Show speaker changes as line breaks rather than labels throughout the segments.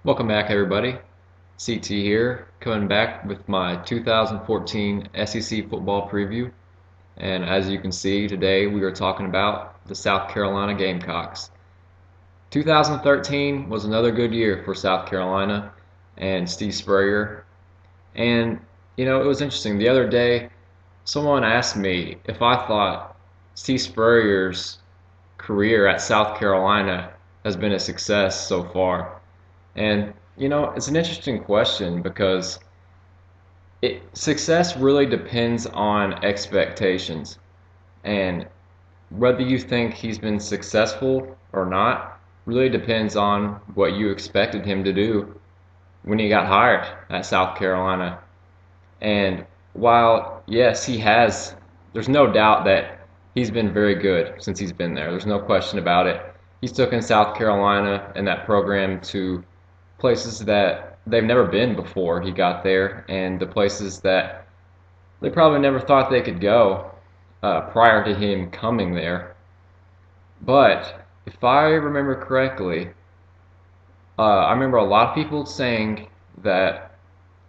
Welcome back, everybody. CT here, coming back with my 2014 SEC football preview. And as you can see, today we are talking about the South Carolina Gamecocks. 2013 was another good year for South Carolina and Steve Spurrier. And, it was interesting. The other day, someone asked me if I thought Steve Spurrier's career at South Carolina has been a success so far. And it's an interesting question because success really depends on expectations. And whether you think he's been successful or not really depends on what you expected him to do when he got hired at South Carolina. And while, yes, there's no doubt that he's been very good since he's been there. There's no question about it. He's taken South Carolina and that program to places that they've never been before he got there, and the places that they probably never thought they could go prior to him coming there. But if I remember correctly, I remember a lot of people saying that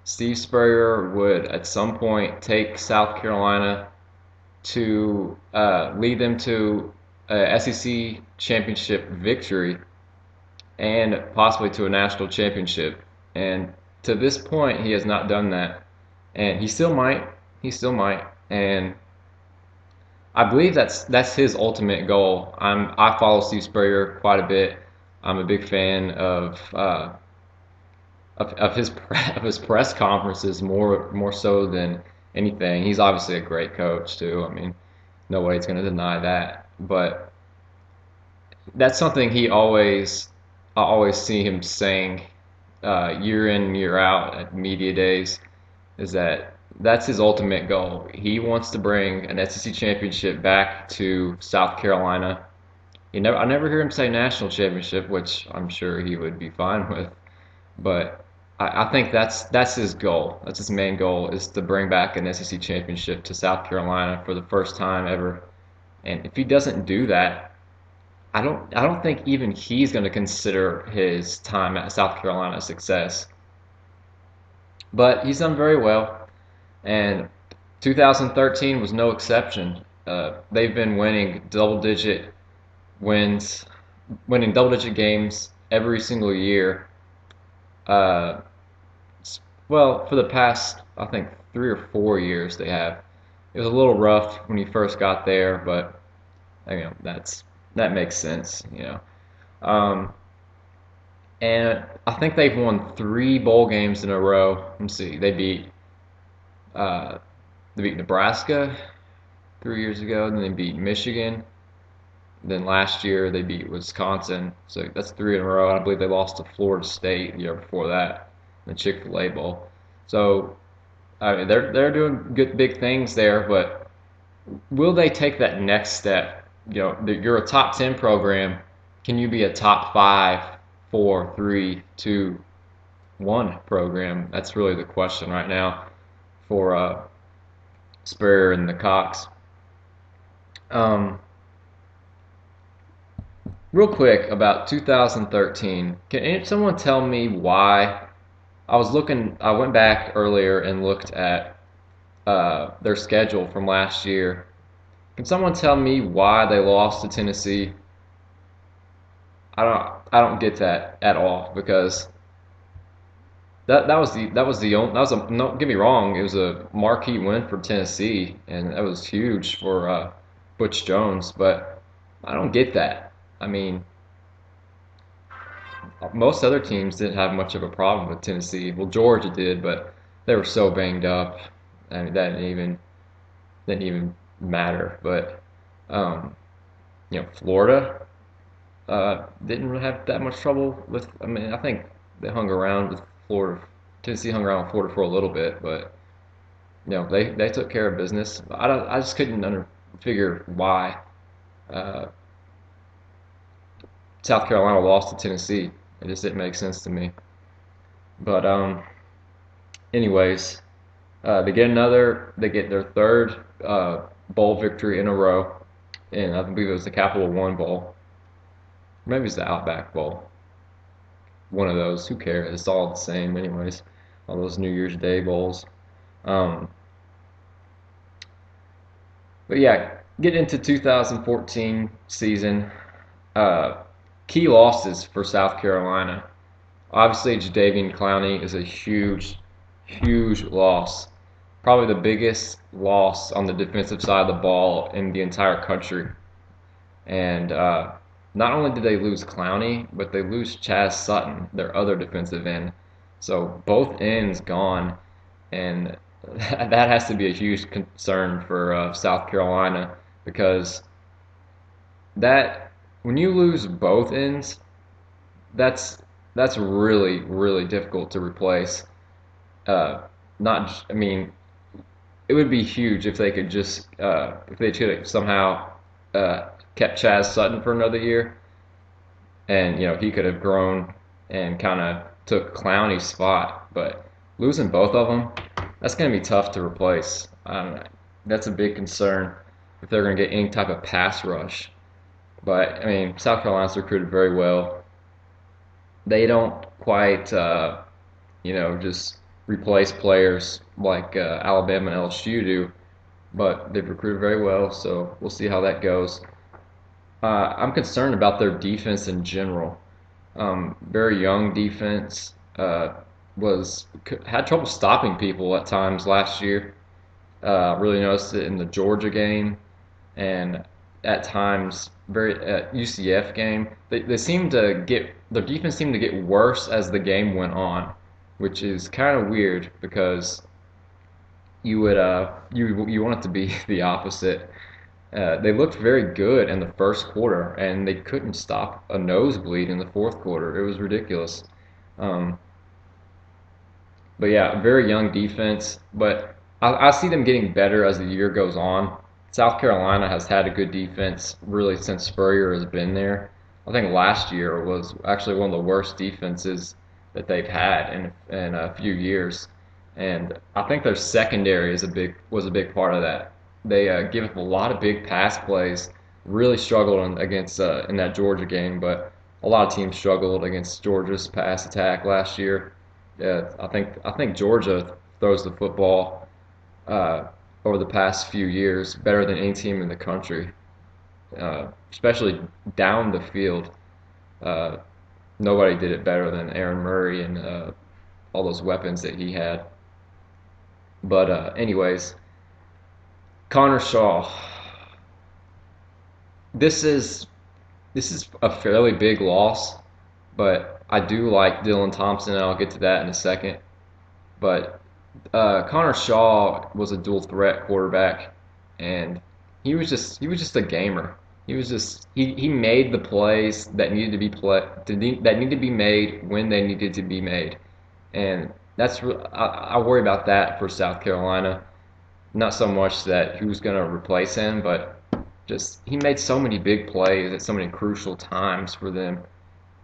Steve Spurrier would at some point take South Carolina to lead them to a SEC championship victory and possibly to a national championship. And to this point, he has not done that. And he still might. He still might. And I believe that's his ultimate goal. I follow Steve Spurrier quite a bit. I'm a big fan of his of his press conferences more so than anything. He's obviously a great coach too. I mean, no way he's going to deny that. But that's something I always see him saying year in year out at media days is that's his ultimate goal. He wants to bring an SEC championship back to South Carolina. I never hear him say national championship, which I'm sure he would be fine with. But I think that's his goal. That's his main goal is to bring back an SEC championship to South Carolina for the first time ever. And if he doesn't do that, I don't think even he's going to consider his time at South Carolina a success. But he's done very well, and 2013 was no exception. They've been wins, winning double-digit games every single year. Uh, well, for the past, I think, 3 or 4 years they have. It was a little rough when he first got there, but that makes sense. Um, and I think they've won 3 bowl games in a row. Let me see. Uh, they beat Nebraska 3 years ago, then they beat Michigan. Then last year they beat Wisconsin. So that's 3 in a row. I believe they lost to Florida State the year before that, the Chick-fil-A Bowl. So I mean, they're doing good big things there, but will they take that next step? You're a top 10 program. Can you be a top 5, 4, 3, 2, 1 program? That's really the question right now for Spurrier and the Cox. Um, Real quick about 2013. Can someone tell me why? I went back earlier and looked at their schedule from last year. Can someone tell me why they lost to Tennessee? I don't get that at all because that was a no, don't get me wrong, it was a marquee win for Tennessee and that was huge for Butch Jones, but I don't get that. I mean, most other teams didn't have much of a problem with Tennessee. Well, Georgia did, but they were so banged up. I mean, that didn't even matter. But Florida didn't really have that much trouble with. I mean, I think they hung around with Florida. Tennessee hung around with Florida for a little bit, but they took care of business. I just couldn't figure why uh, South Carolina lost to Tennessee. It just didn't make sense to me. But anyways, they get their third bowl victory in a row, and I believe it was the Capital One Bowl. Maybe it's the Outback Bowl. one of those. Who cares? It's all the same, anyways. All those New Year's Day bowls. Um, but yeah, get into 2014 season. Uh, Key losses for South Carolina. Obviously, Jadeveon Clowney is a huge, huge loss. Probably the biggest loss on the defensive side of the ball in the entire country. And not only did they lose Clowney, but they lose Chaz Sutton, their other defensive end. So both ends gone, and that has to be a huge concern for South Carolina because that when you lose both ends, that's that's really really difficult to replace. Not, I mean, it would be huge if they could just if they could have somehow kept Chaz Sutton for another year, and he could have grown and kind of took Clowney's spot. But losing both of them, that's going to be tough to replace. That's a big concern if they're going to get any type of pass rush. But I mean, South Carolina's recruited very well. They don't quite, just replace players like Alabama and LSU do, but they've recruited very well. So we'll see how that goes. I'm concerned about their defense in general. Very young defense. Was had trouble stopping people at times last year. Really noticed it in the Georgia game, and at times very at UCF game. They seemed to get their defense seemed to get worse as the game went on, which is kind of weird because you would you want it to be the opposite. They looked very good in the first quarter, and they couldn't stop a nosebleed in the fourth quarter. It was ridiculous. Um, but yeah, very young defense. But I see them getting better as the year goes on. South Carolina has had a good defense really since Spurrier has been there. I think last year was actually one of the worst defenses that they've had in a few years, and I think their secondary was a big part of that. They give up a lot of big pass plays. Really struggled against in that Georgia game, but a lot of teams struggled against Georgia's pass attack last year. I think Georgia throws the football uh, over the past few years better than any team in the country, especially down the field. Uh, Nobody did it better than Aaron Murray and all those weapons that he had. But anyways, Connor Shaw. This is this is a fairly big loss, but I do like Dylan Thompson, and I'll get to that in a second. But Connor Shaw was a dual threat quarterback, and he was just a gamer. He made the plays that needed to be that needed to be made when they needed to be made, and I worry about that for South Carolina. Not so much that who's going to replace him, but just he made so many big plays at so many crucial times for them,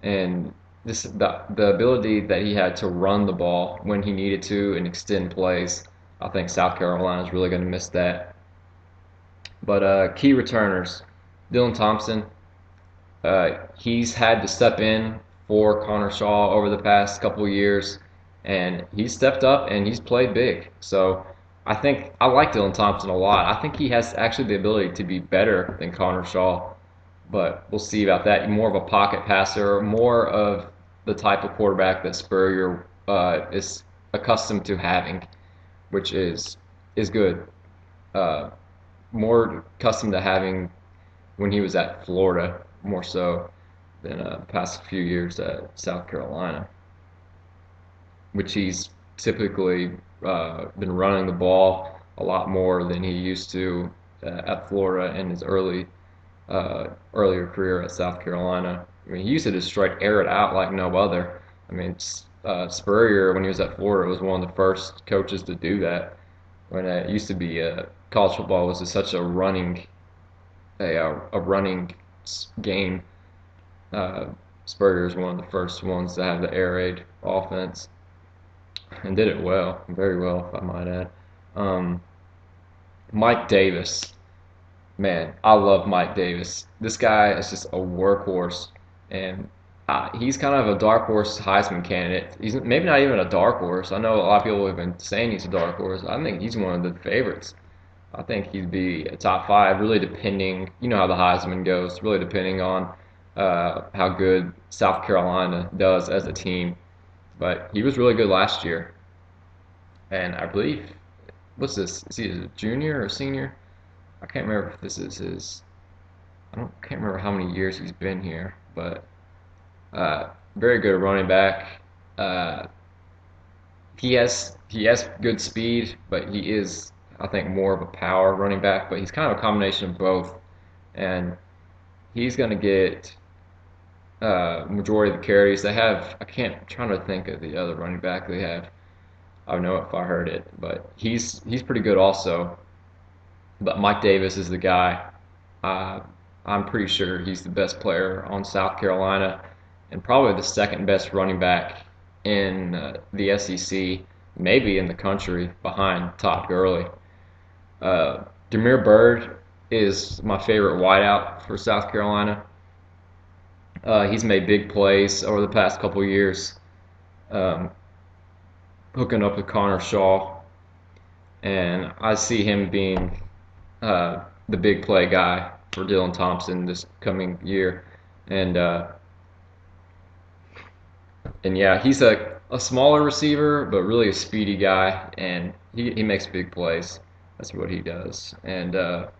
and the ability that he had to run the ball when he needed to and extend plays. I think South Carolina is really going to miss that. But key returners, Dylan Thompson, he's had to step in for Connor Shaw over the past couple of years, and he's stepped up and he's played big. So I think I like Dylan Thompson a lot. I think he has actually the ability to be better than Connor Shaw, but we'll see about that. More of a pocket passer, more of the type of quarterback that Spurrier is accustomed to having, which is good. Uh, More accustomed to having when he was at Florida, more so than the past few years at South Carolina, which he's typically been running the ball a lot more than he used to at Florida in his earlier career at South Carolina. I mean, he used to just straight air it out like no other. I mean, Spurrier, when he was at Florida, was one of the first coaches to do that. When it used to be college football was just such a running game. Spurrier is one of the first ones to have the air raid offense and did it well, very well, if I might add. Um, Mike Davis, man, I love Mike Davis. This guy is just a workhorse, and He's kind of a dark horse Heisman candidate. He's maybe not even a dark horse. I know a lot of people have been saying he's a dark horse. I think he's one of the favorites. I think he'd be a top five, really depending. You know how the Heisman goes. Really depending on how good South Carolina does as a team. But he was really good last year, and I believe what's this? Is he a junior or senior? I can't remember if this is his. Can't remember how many years he's been here, but very good running back. Uh, he has good speed, but he is I think more of a power running back. But he's kind of a combination of both, and he's going to get majority of the carries. They have I'm trying to think of the other running back they have. I don't know if I heard it, but he's pretty good also. But Mike Davis is the guy. Uh, I'm pretty sure he's the best player on South Carolina and probably the second best running back in the SEC, maybe in the country, behind Todd Gurley. Demir Bird is my favorite wideout for South Carolina. He's made big plays over the past couple years, um, hooking up with Connor Shaw, and I see him being the big play guy for Dylan Thompson this coming year. And yeah, he's a smaller receiver, but really a speedy guy, and he makes big plays. That's what he does. And let's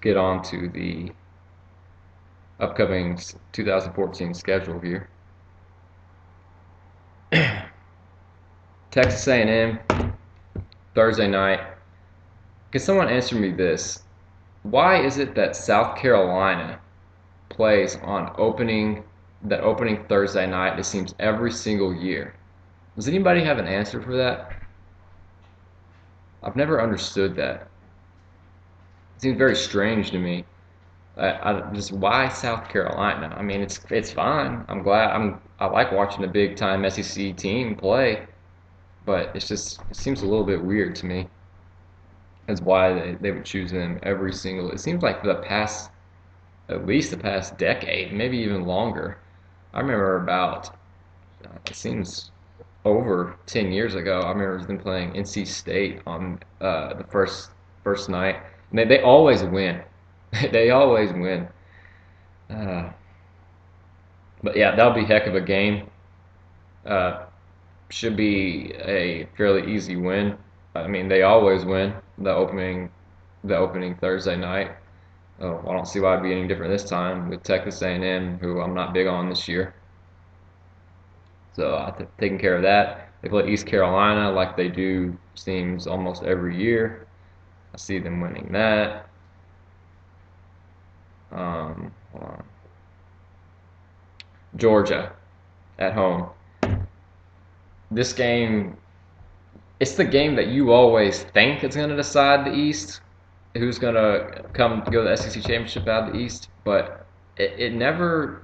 get on to the upcoming 2014 schedule here. Texas A&M, Thursday night. Can someone answer me this? Why is it that South Carolina plays on opening Thursday night, it seems, every single year? Does anybody have an answer for that? I've never understood that. It seems very strange to me. Just why South Carolina? I mean, it's fine. I like watching a big time SEC team play, but it seems a little bit weird to me. That's why they would choose them every single. It seems like at least the past decade, maybe even longer. I remember it seems over 10 years ago. I remember them playing NC State on the first night. And they always win. They always win. Uh, but yeah, that'll be a heck of a game. Uh, should be a fairly easy win. I mean, they always win the opening Thursday night. Oh, I don't see why it'd be any different this time with Texas A&M, who I'm not big on this year. So taking care of that. They play East Carolina like they do, seems almost every year. I see them winning that. Hold on. Georgia at home. This game, it's the game that you always think is going to decide the East, who's going to go to the SEC championship out of the East, but it never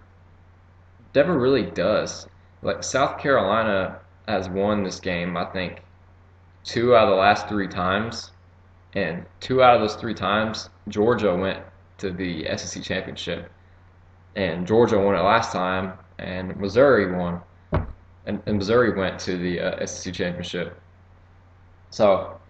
really does. Like South Carolina has won this game, I think, 2 out of the last 3 times, and 2 out of those 3 times, Georgia went to the SEC championship, and Georgia won it last time, and Missouri won, and Missouri went to the SEC championship. So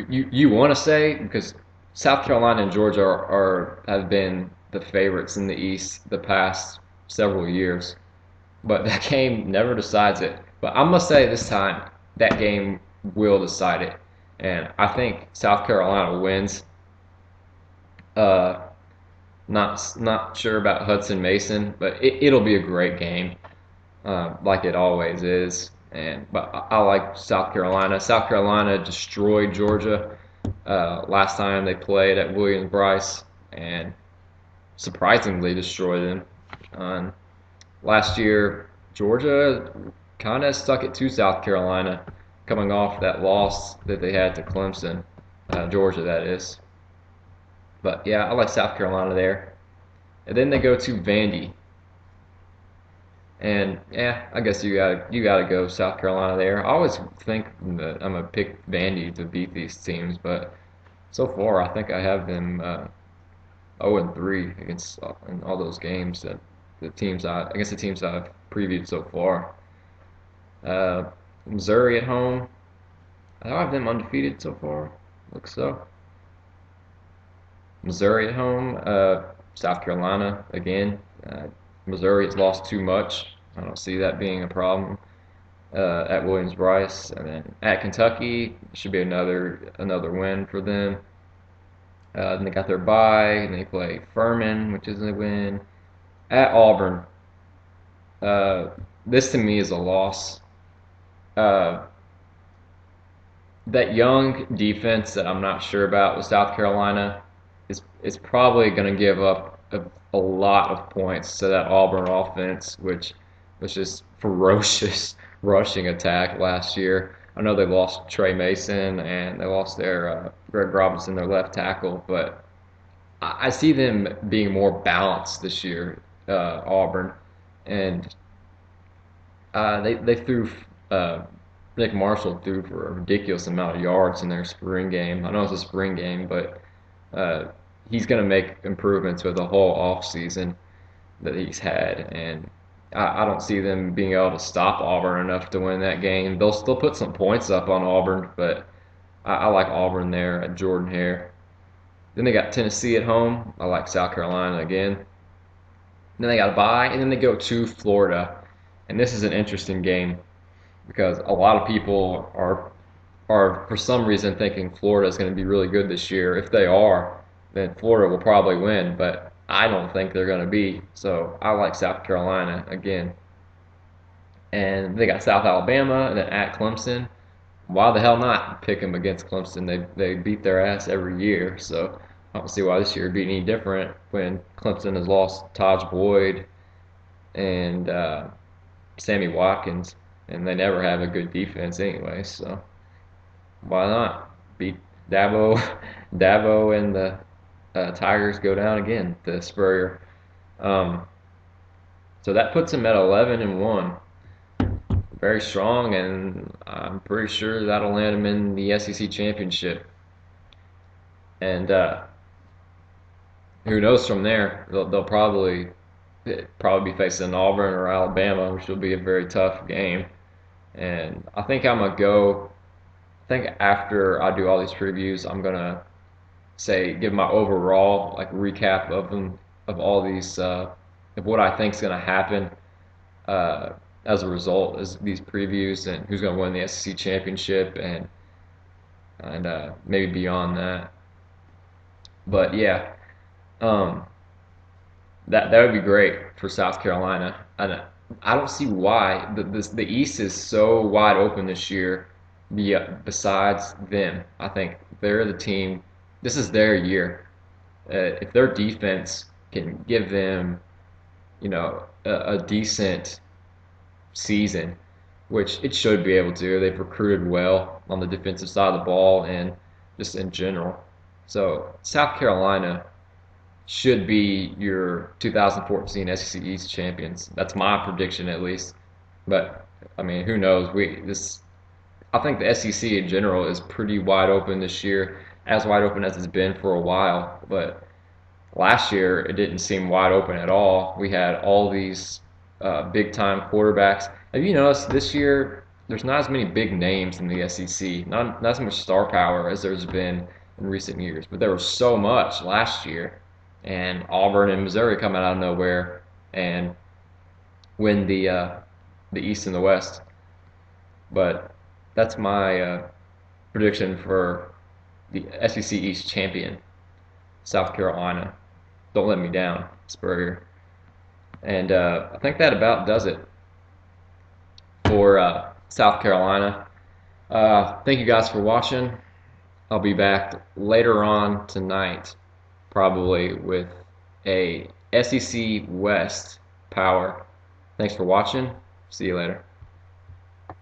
you want to say, because South Carolina and Georgia have been the favorites in the East the past several years, but that game never decides it. But I'm gonna say this time that game will decide it, and I think South Carolina wins. Not sure about Hudson Mason, but it'll be a great game, like it always is. But I like South Carolina. South Carolina destroyed Georgia last time they played at Williams-Brice, and surprisingly destroyed them. Last year, Georgia kind of stuck it to South Carolina, coming off that loss that they had to Clemson, Georgia that is. But yeah, I like South Carolina there. And then they go to Vandy. And yeah, I guess you gotta go South Carolina there. I always think that I'm gonna pick Vandy to beat these teams, but so far I think I have them 0-3 against in all those games that against the teams I've previewed so far. Uh, Missouri at home. I have them undefeated so far. Looks so. Missouri at home. South Carolina again. Missouri has lost too much. I don't see that being a problem. At Williams-Brice, and then at Kentucky should be another win for them. Then they got their bye, and they play Furman, which is a win. At Auburn, this to me is a loss. Uh, that young defense that I'm not sure about with South Carolina is probably going to give up a lot of points to that Auburn offense, which was just ferocious rushing attack last year. I know they lost Trey Mason and they lost their Greg Robinson, their left tackle, but I see them being more balanced this year, Auburn, and they threw. Nick Marshall threw for a ridiculous amount of yards in their spring game. I know it's a spring game, but he's going to make improvements with the whole off season that he's had, and I don't see them being able to stop Auburn enough to win that game. They'll still put some points up on Auburn, but I like Auburn there at Jordan Hare. Then they got Tennessee at home. I like South Carolina again. Then they got a bye, and then they go to Florida, and this is an interesting game because a lot of people are for some reason thinking Florida is going to be really good this year. If they are, then Florida will probably win, but I don't think they're going to be. So I like South Carolina again. And they got South Alabama and then at Clemson. Why the hell not pick them against Clemson? They beat their ass every year, so I don't see why this year would be any different when Clemson has lost Taj Boyd and Sammy Watkins, and they never have a good defense anyway. So why not beat Dabo? Dabo and the Tigers go down again to Spurrier. So that puts them at 11-1. Very strong, and I'm pretty sure that'll land them in the SEC championship. And who knows from there? They'll probably be facing Auburn or Alabama, which will be a very tough game. And I think I'm gonna go. I think after I do all these previews, I'm gonna give my overall recap of them, of all these of what I think is gonna happen as a result of these previews, and who's gonna win the SEC championship, and maybe beyond that. But yeah, that would be great for South Carolina. And I don't see why the East is so wide open this year. Besides them, I think they're the team. This is their year. If their defense can give them, a decent season, which it should be able to. They've recruited well on the defensive side of the ball and just in general. So South Carolina should be your 2014 SEC East champions. That's my prediction, at least. But I mean, who knows? I think the SEC in general is pretty wide open this year, as wide open as it's been for a while. But last year, it didn't seem wide open at all. We had all these big-time quarterbacks. Have you noticed this year there's not as many big names in the SEC, not as much star power as there's been in recent years, but there was so much last year. And Auburn and Missouri come out of nowhere and win the East and the West. But that's my prediction for the SEC East champion, South Carolina. Don't let me down, Spurrier. And I think that about does it for South Carolina. Thank you guys for watching. I'll be back later on tonight, probably with a SEC West power. Thanks for watching. See you later.